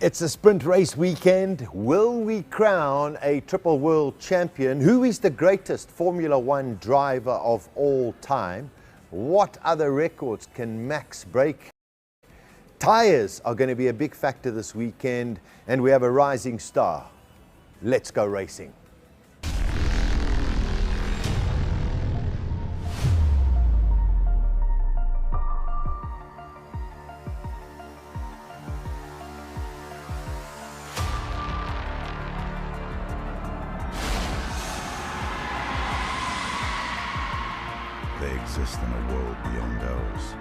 It's a sprint race weekend. Will we crown a triple world champion? Who is the greatest Formula One driver of all time? What other records can Max break? Tyres are going to be a big factor this weekend, and we have a rising star. Let's go racing. They exist in a world beyond ours.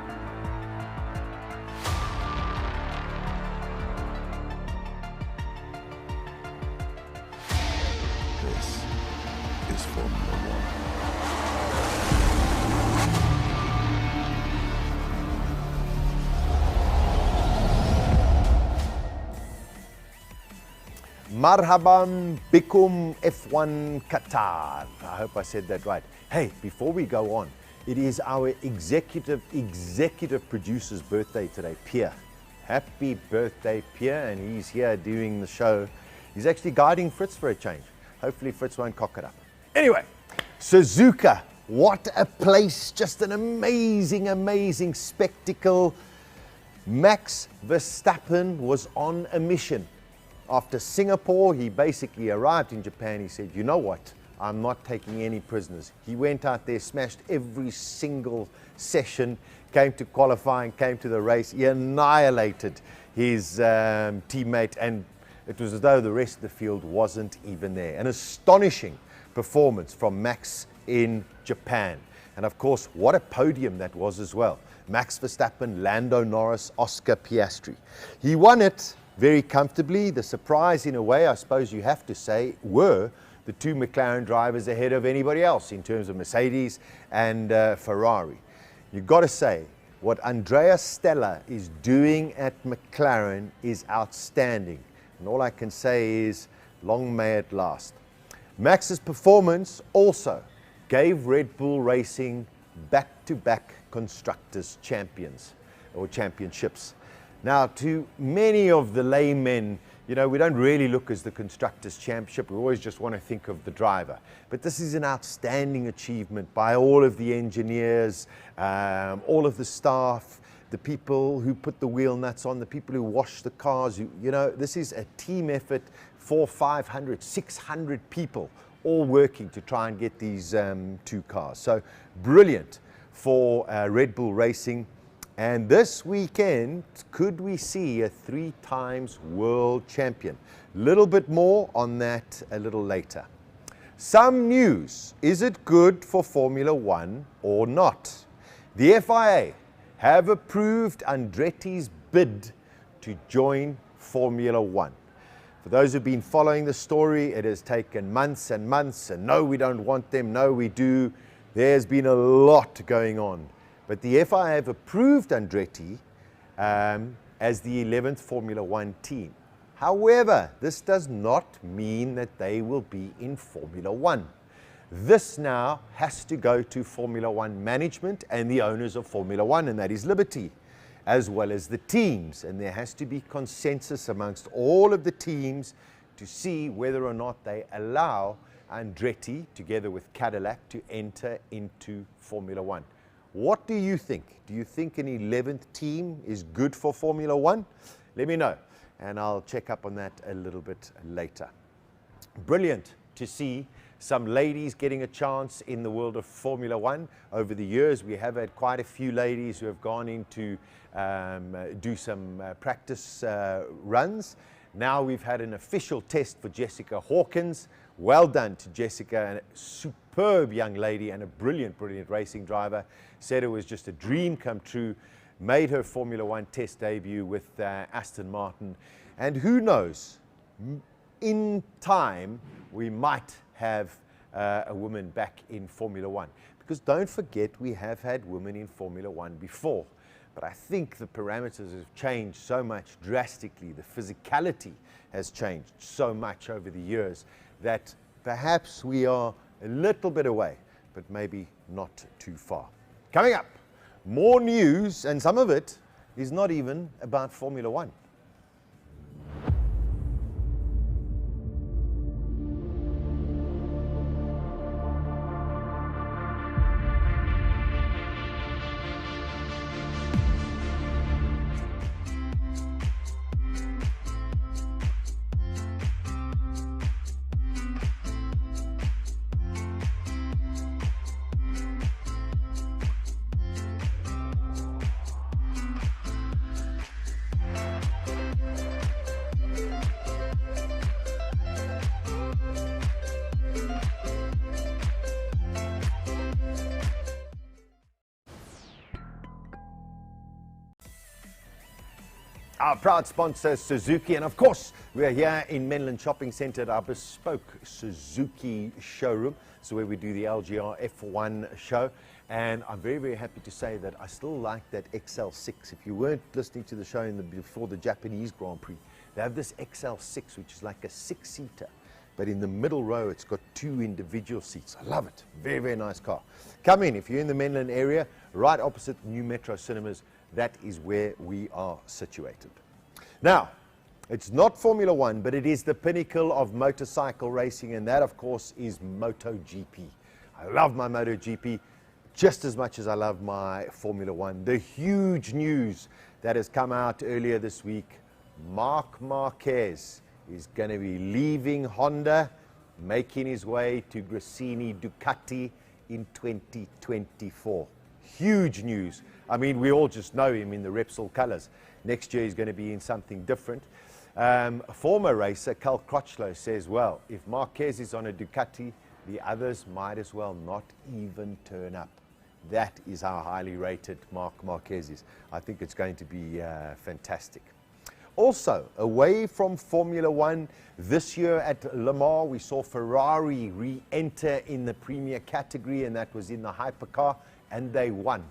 This is Formula One. Marhaban bikum F1 Qatar. I hope I said that right. Hey, before we go on, it is our executive producer's birthday today, Pierre. Happy birthday, Pierre, and he's here doing the show. He's actually guiding Fritz for a change. Hopefully Fritz won't cock it up. Anyway, Suzuka, what a place, just an amazing spectacle. Max Verstappen was on a mission. After Singapore, he basically arrived in Japan. He said, you know what? I'm not taking any prisoners. He went out there, smashed every single session, came to qualifying, came to the race. He annihilated his teammate, and it was as though the rest of the field wasn't even there. An astonishing performance from Max in Japan. And of course, what a podium that was as well. Max Verstappen, Lando Norris, Oscar Piastri. He won it very comfortably. The surprise, in a way, I suppose you have to say, were the two McLaren drivers ahead of anybody else in terms of Mercedes and Ferrari. You've got to say, what Andrea Stella is doing at McLaren is outstanding. And all I can say is, long may it last. Max's performance also gave Red Bull Racing back-to-back constructors champions or championships. Now, to many of the laymen, you know, we don't really look as the Constructors' Championship. We always just want to think of the driver. But this is an outstanding achievement by all of the engineers, all of the staff, the people who put the wheel nuts on, the people who wash the cars. You know, this is a team effort, 400, 500, 600 people all working to try and get these two cars. So brilliant for Red Bull Racing. And this weekend, could we see a 3 times world champion? A little bit more on that a little later. Some news. Is it good for Formula One or not? The FIA have approved Andretti's bid to join Formula One. For those who've been following the story, it has taken months and months, and no, we don't want them, no, we do. There's been a lot going on. But the FIA have approved Andretti as the 11th Formula One team. However, this does not mean that they will be in Formula One. This now has to go to Formula One management and the owners of Formula One, and that is Liberty, as well as the teams. And there has to be consensus amongst all of the teams to see whether or not they allow Andretti, together with Cadillac, to enter into Formula One. What do you think? Do you think an 11th team is good for Formula One? Let me know, and I'll check up on that a little bit later. Brilliant to see some ladies getting a chance in the world of Formula One. Over the years, we have had quite a few ladies who have gone in to do some practice runs. Now we've had an official test for Jessica Hawkins. Well done to Jessica, a superb young lady and a brilliant racing driver. Said it was just a dream come true. Made her Formula One test debut with Aston Martin. And who knows, in time, we might have a woman back in Formula One. Because don't forget, we have had women in Formula One before. But I think the parameters have changed so much drastically. The physicality has changed so much over the years that perhaps we are a little bit away, but maybe not too far. Coming up, more news, and some of it is not even about Formula One. our proud sponsor, Suzuki. And of course, we're here in Menlyn Shopping Centre at our bespoke Suzuki showroom. So where we do the LGR F1 show. And I'm very, very happy to say that I still like that XL6. If you weren't listening to the show before the Japanese Grand Prix, they have this XL6, which is like a 6-seater. But in the middle row, it's got 2 individual seats. I love it. Very, very nice car. Come in, if you're in the Menlyn area, right opposite New Metro Cinemas, that is where we are situated. Now, it's not Formula One, but it is the pinnacle of motorcycle racing, and that, of course, is MotoGP. I love my MotoGP just as much as I love my Formula One. The huge news that has come out earlier this week, Marc Marquez is going to be leaving Honda, making his way to Gresini Ducati in 2024. Huge news. I mean, we all just know him in the Repsol colors. Next year he's going to be in something different. Former racer Cal Crutchlow says, well, if Marquez is on a Ducati, the others might as well not even turn up. That is how highly rated Marc Marquez is. I think it's going to be fantastic. Also, away from Formula One, this year at Le Mans, we saw Ferrari re-enter in the Premier category, and that was in the hypercar, and they won.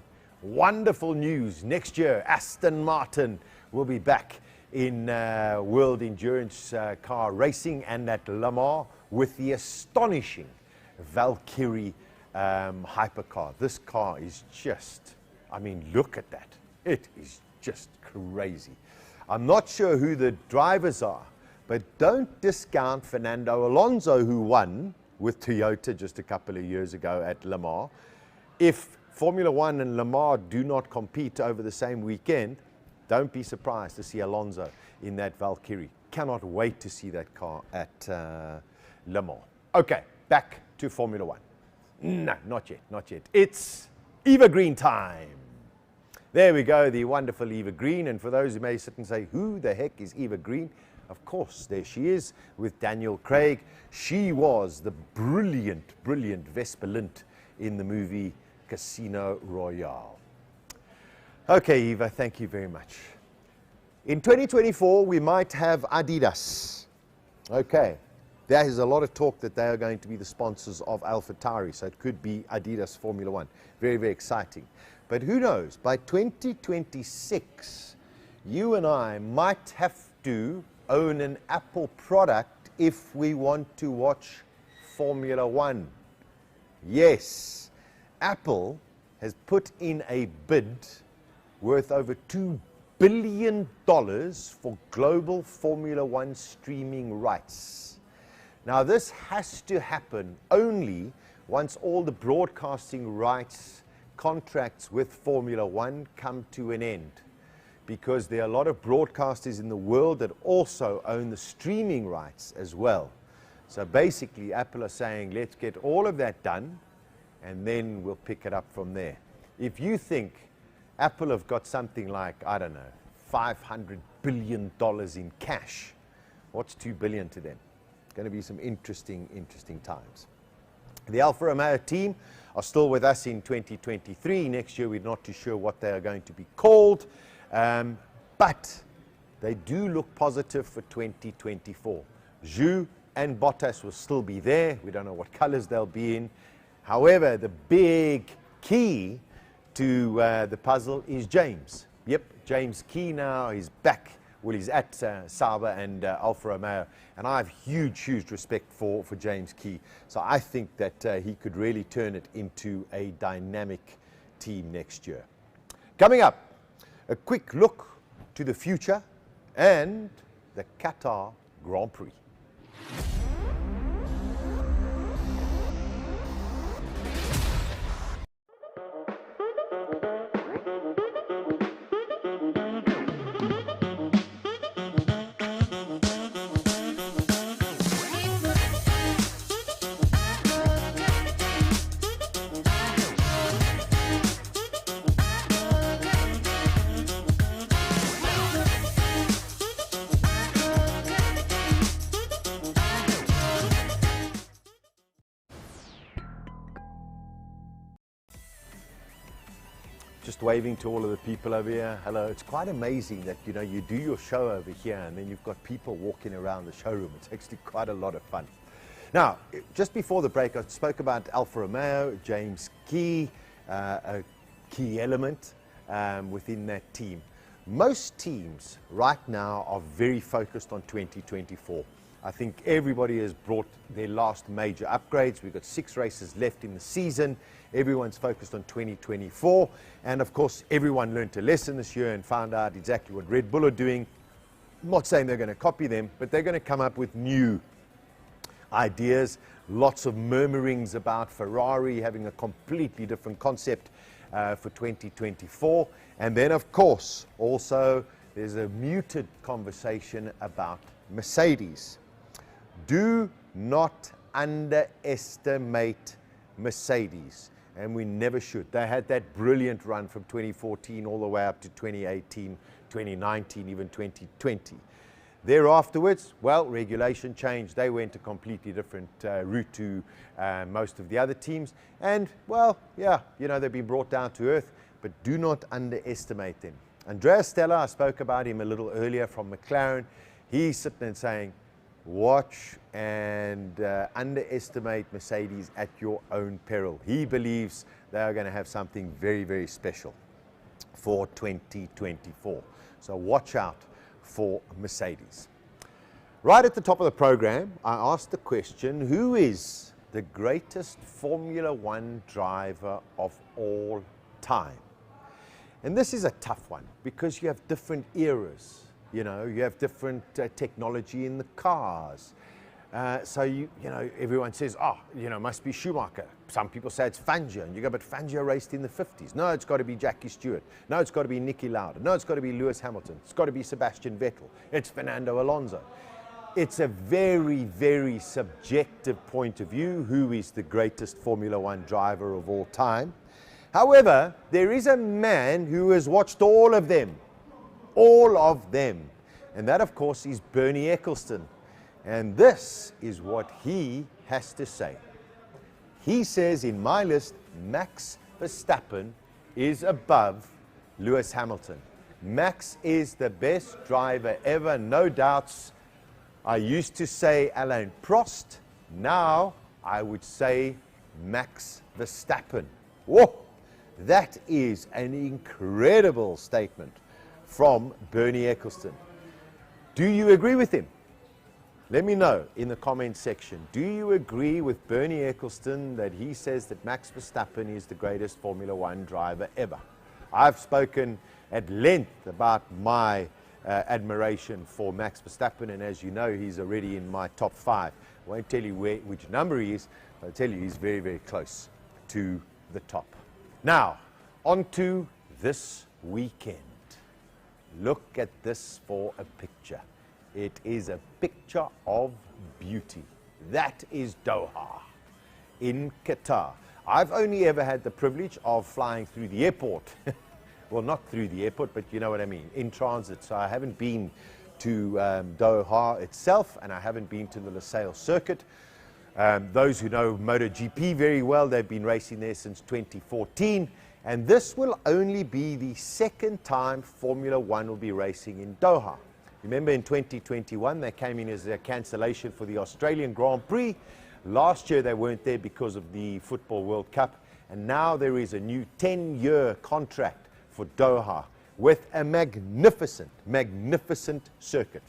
Wonderful news. Next year, Aston Martin will be back in World Endurance car racing and at Le Mans with the astonishing Valkyrie hypercar. This car is just, I mean, look at that. It is just crazy. I'm not sure who the drivers are, but don't discount Fernando Alonso, who won with Toyota just a couple of years ago at Le Mans. If Formula One and Le Mans do not compete over the same weekend, don't be surprised to see Alonso in that Valkyrie. Cannot wait to see that car at Le Mans. Okay, back to Formula One. No, not yet, not yet. It's Eva Green time. There we go, the wonderful Eva Green. And for those who may sit and say, who the heck is Eva Green? Of course, there she is with Daniel Craig. She was the brilliant, brilliant Vesper Lynd in the movie Casino Royale. Okay, Eva, thank you very much. In 2024, we might have Adidas. Okay, there is a lot of talk that they are going to be the sponsors of Tyres, so it could be Adidas Formula One. Very, very exciting. But who knows, by 2026, you and I might have to own an Apple product if we want to watch Formula One. Yes, Apple has put in a bid worth over $2 billion for global Formula One streaming rights. Now, this has to happen only once all the broadcasting rights contracts with Formula One come to an end, because there are a lot of broadcasters in the world that also own the streaming rights as well. So basically, Apple are saying, let's get all of that done, and then we'll pick it up from there. If you think Apple have got something like, I don't know, $500 billion in cash, what's $2 billion to them? It's going to be some interesting times. The Alfa Romeo team are still with us in 2023. Next year, we're not too sure what they are going to be called, but they do look positive for 2024. Zhou and Bottas will still be there. We don't know what colors they'll be in. However, the big key to the puzzle is James. Yep, James Key now is back. Well, he's at Sauber and Alfa Romeo, and I have huge respect for James Key. So I think that he could really turn it into a dynamic team next year. Coming up, a quick look to the future and the Qatar Grand Prix. Just waving to all of the people over here. Hello. It's quite amazing that, you know, you do your show over here and then you've got people walking around the showroom. It's actually quite a lot of fun. Now, just before the break, I spoke about Alfa Romeo, James Key, a key element within that team. Most teams right now are very focused on 2024. I think everybody has brought their last major upgrades. We've got 6 races left in the season. Everyone's focused on 2024. And of course, everyone learned a lesson this year and found out exactly what Red Bull are doing. I'm not saying they're going to copy them, but they're going to come up with new ideas. Lots of murmurings about Ferrari having a completely different concept for 2024. And then, of course, also there's a muted conversation about Mercedes. Do not underestimate Mercedes, and we never should. They had that brilliant run from 2014 all the way up to 2018, 2019, even 2020. Thereafterwards, well, regulation changed. They went a completely different route to most of the other teams. And, well, yeah, you know, they've been brought down to earth, but do not underestimate them. Andrea Stella, I spoke about him a little earlier from McLaren. He's sitting and saying, watch and underestimate Mercedes at your own peril. He believes they are going to have something very, very special for 2024. So watch out for Mercedes. Right at the top of the program, I asked the question, who is the greatest Formula One driver of all time? And this is a tough one because you have different eras. You know, you have different technology in the cars. So, you know, everyone says, oh, you know, must be Schumacher. Some people say it's Fangio. And you go, but Fangio raced in the 50s. No, it's got to be Jackie Stewart. No, it's got to be Niki Lauda. No, it's got to be Lewis Hamilton. It's got to be Sebastian Vettel. It's Fernando Alonso. It's a very, very subjective point of view, who is the greatest Formula One driver of all time. However, there is a man who has watched all of them. All of them. And that, of course, is Bernie Ecclestone. And this is what he has to say. He says, in my list, Max Verstappen is above Lewis Hamilton. Max is the best driver ever, no doubts. I used to say Alain Prost. Now I would say Max Verstappen. Whoa! That is an incredible statement from Bernie Ecclestone. Do you agree with him? Let me know in the comment section. Do you agree with Bernie Ecclestone that he says that Max Verstappen is the greatest Formula One driver ever? I've spoken at length about my admiration for Max Verstappen, and as you know, he's already in my top 5. I won't tell you which number he is, but I'll tell you he's very, very close to the top. Now, on to this weekend. Look at this for a picture. It is a picture of beauty. That is Doha in Qatar. I've only ever had the privilege of flying through the airport. Well, not through the airport, but you know what I mean, in transit. So I haven't been to Doha itself, and I haven't been to the Lusail circuit. Those who know MotoGP very well, they've been racing there since 2014. And this will only be the second time Formula One will be racing in Doha. Remember, in 2021, they came in as a cancellation for the Australian Grand Prix. Last year, they weren't there because of the Football World Cup. And now there is a new 10-year contract for Doha with a magnificent, magnificent circuit.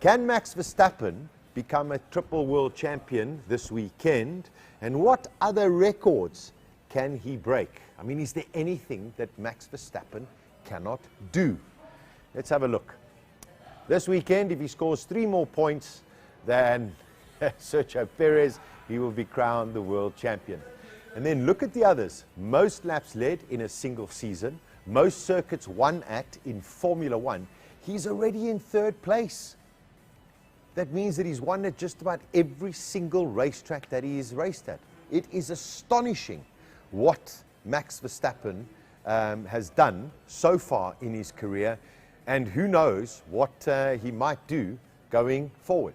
Can Max Verstappen become a triple world champion this weekend? And what other records can he break? I mean, is there anything that Max Verstappen cannot do? Let's have a look. This weekend, if he scores 3 more points than Sergio Perez, he will be crowned the world champion. And then look at the others. Most laps led in a single season, most circuits won at in Formula One. He's already in 3rd place. That means that he's won at just about every single racetrack that he has raced at. It is astonishing what Max Verstappen has done so far in his career, and who knows what he might do going forward.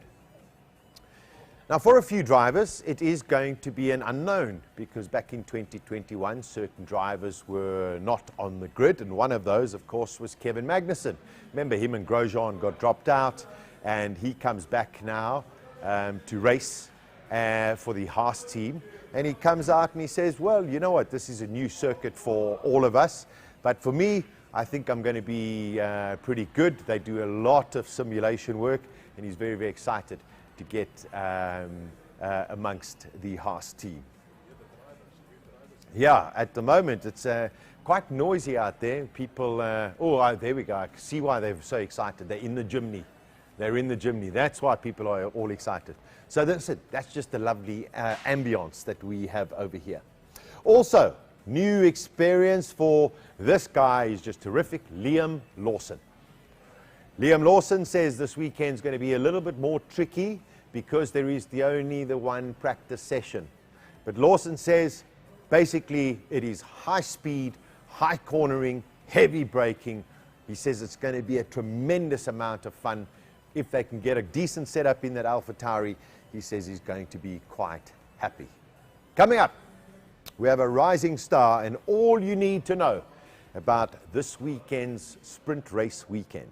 Now, for a few drivers, it is going to be an unknown because back in 2021, certain drivers were not on the grid, and one of those, of course, was Kevin Magnussen. Remember, him and Grosjean got dropped out, and he comes back now to race for the Haas team. And he comes out and he says, well, you know what, this is a new circuit for all of us, but for me, I think I'm going to be pretty good. They do a lot of simulation work, and he's very, very excited to get amongst the Haas team. Yeah, at the moment it's quite noisy out there. People, there we go. I can see why they're so excited. They're in the chimney. They're in the chimney. That's why people are all excited. So that's it. That's just the lovely ambience that we have over here. Also, new experience for this guy is just terrific, Liam Lawson. Liam Lawson says this weekend's going to be a little bit more tricky because there is only the one practice session. But Lawson says basically it is high speed, high cornering, heavy braking. He says it's going to be a tremendous amount of fun. If they can get a decent setup in that AlphaTauri, he says he's going to be quite happy. Coming up, we have a rising star and all you need to know about this weekend's sprint race weekend.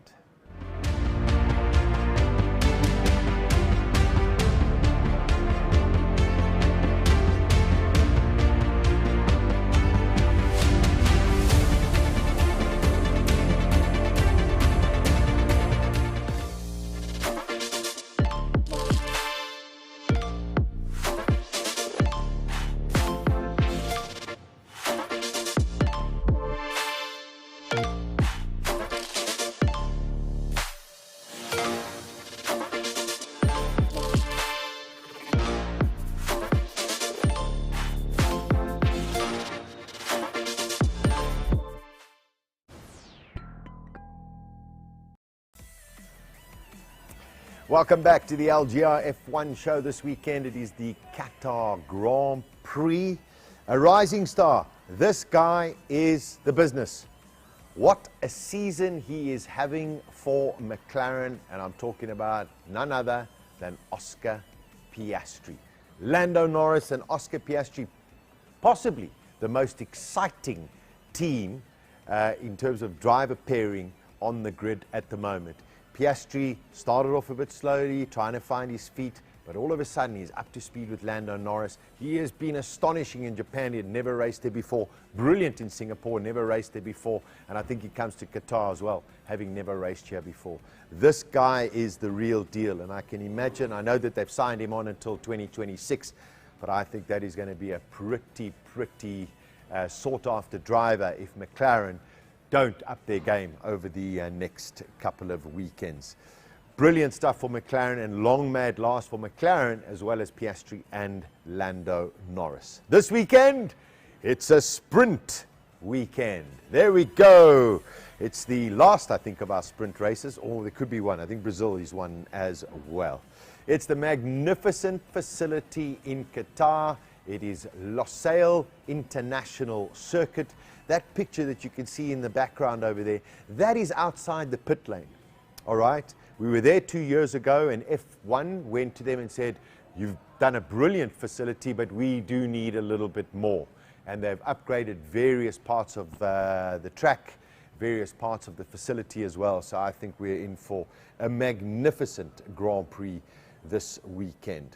Welcome back to the LGR F1 show this weekend. It is the Qatar Grand Prix. A rising star. This guy is the business. What a season he is having for McLaren, and I'm talking about none other than Oscar Piastri. Lando Norris and Oscar Piastri, possibly the most exciting team in terms of driver pairing on the grid at the moment. Piastri started off a bit slowly, trying to find his feet, but all of a sudden he's up to speed with Lando Norris. He has been astonishing in Japan. He had never raced there before. Brilliant in Singapore, never raced there before. And I think he comes to Qatar as well, having never raced here before. This guy is the real deal, and I can imagine, I know that they've signed him on until 2026, but I think that is going to be a pretty sought-after driver if McLaren don't up their game over the next couple of weekends. Brilliant stuff for McLaren and long mad last for McLaren as well as Piastri and Lando Norris. This weekend, it's a sprint weekend. There we go. It's the last, I think, of our sprint races, or there could be one. I think Brazil is one as well. It's the magnificent facility in Qatar. It is Losail International Circuit. That picture that you can see in the background over there, that is outside the pit lane. All right? We were there 2 years ago, and F1 went to them and said, you've done a brilliant facility, but we do need a little bit more. And they've upgraded various parts of the track, various parts of the facility as well. So I think we're in for a magnificent Grand Prix this weekend.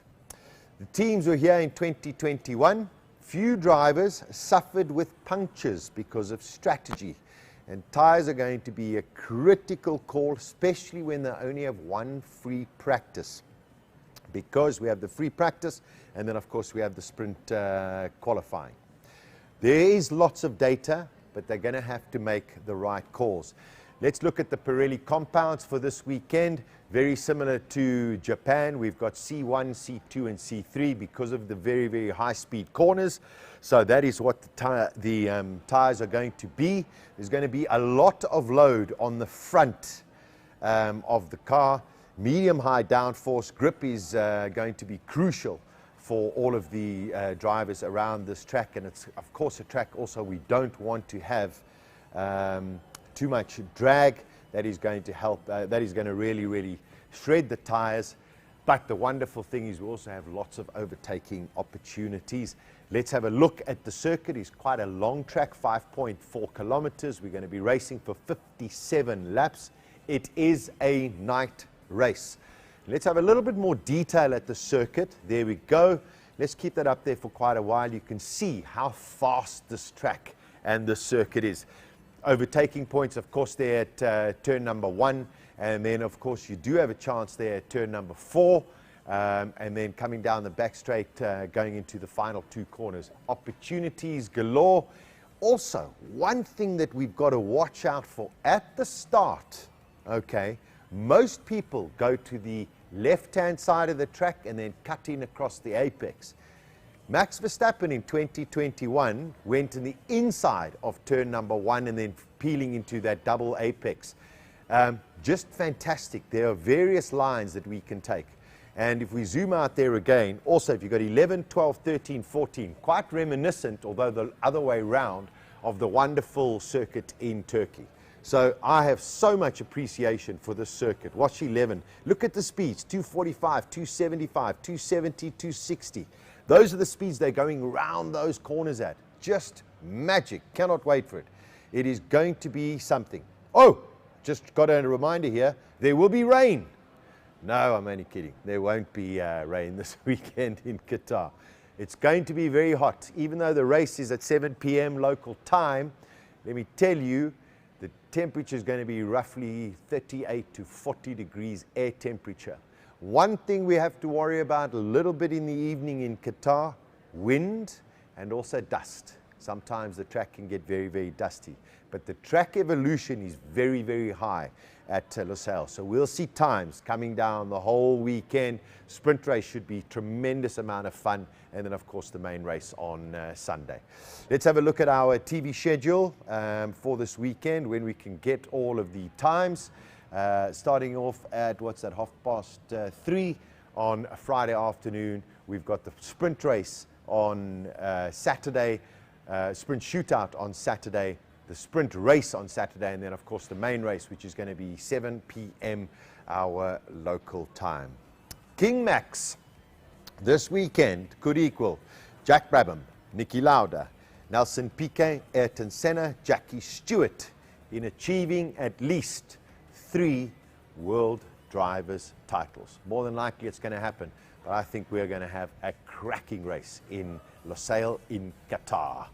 The teams were here in 2021. Few drivers suffered with punctures because of strategy. And tyres are going to be a critical call, especially when they only have one free practice. Because we have the free practice, and then of course we have the sprint qualifying. There is lots of data, but they're going to have to make the right calls. Let's look at the Pirelli compounds for this weekend. Very similar to Japan. We've got C1, C2, and C3 because of the very, very high-speed corners. So that is what the tyres are going to be. There's going to be a lot of load on the front of the car. Medium-high downforce grip is going to be crucial for all of the drivers around this track. And it's, of course, a track also we don't want to have too much drag. That is going to help, that is going to really, really shred the tyres. But the wonderful thing is we also have lots of overtaking opportunities. Let's have a look at the circuit. It's quite a long track, 5.4 kilometers. We're going to be racing for 57 laps. It is a night race. Let's have a little bit more detail at the circuit. There we go. Let's keep that up there for quite a while. You can see how fast this track and the circuit is. Overtaking points, of course, there at turn number 1. And then, of course, you do have a chance there at turn number 4. And then coming down the back straight, going into the final 2 corners. Opportunities galore. Also, one thing that we've got to watch out for at the start, okay, most people go to the left-hand side of the track and then cut in across the apex. Max Verstappen in 2021 went in the inside of turn number 1 and then peeling into that double apex. Just fantastic. There are various lines that we can take. And if we zoom out there again, also if you've got 11, 12, 13, 14, quite reminiscent, although the other way round, of the wonderful circuit in Turkey. So I have so much appreciation for this circuit. Watch 11. Look at the speeds, 245, 275, 270, 260. Those are the speeds they're going around those corners at. Just magic. Cannot wait for it. It is going to be something. Oh, just got a reminder here. There will be rain. No, I'm only kidding. There won't be rain this weekend in Qatar. It's going to be very hot. Even though the race is at 7 p.m. local time, let me tell you, the temperature is going to be roughly 38 to 40 degrees air temperature. One thing we have to worry about a little bit in the evening in Qatar, wind and also dust. Sometimes the track can get very, very dusty. But the track evolution is very, very high at Losail. So we'll see times coming down the whole weekend. Sprint race should be a tremendous amount of fun. And then, of course, the main race on Sunday. Let's have a look at our TV schedule for this weekend when we can get all of the times. Starting off at, what's that, 3:30 on a Friday afternoon. We've got the sprint race on Saturday, sprint shootout on Saturday, the sprint race on Saturday, and then, of course, the main race, which is going to be 7 p.m. our local time. King Max this weekend could equal Jack Brabham, Niki Lauda, Nelson Piquet, Ayrton Senna, Jackie Stewart in achieving at least 3 World Drivers' titles. More than likely it's going to happen, but I think we're going to have a cracking race in Losail in Qatar.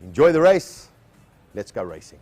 Enjoy the race. Let's go racing.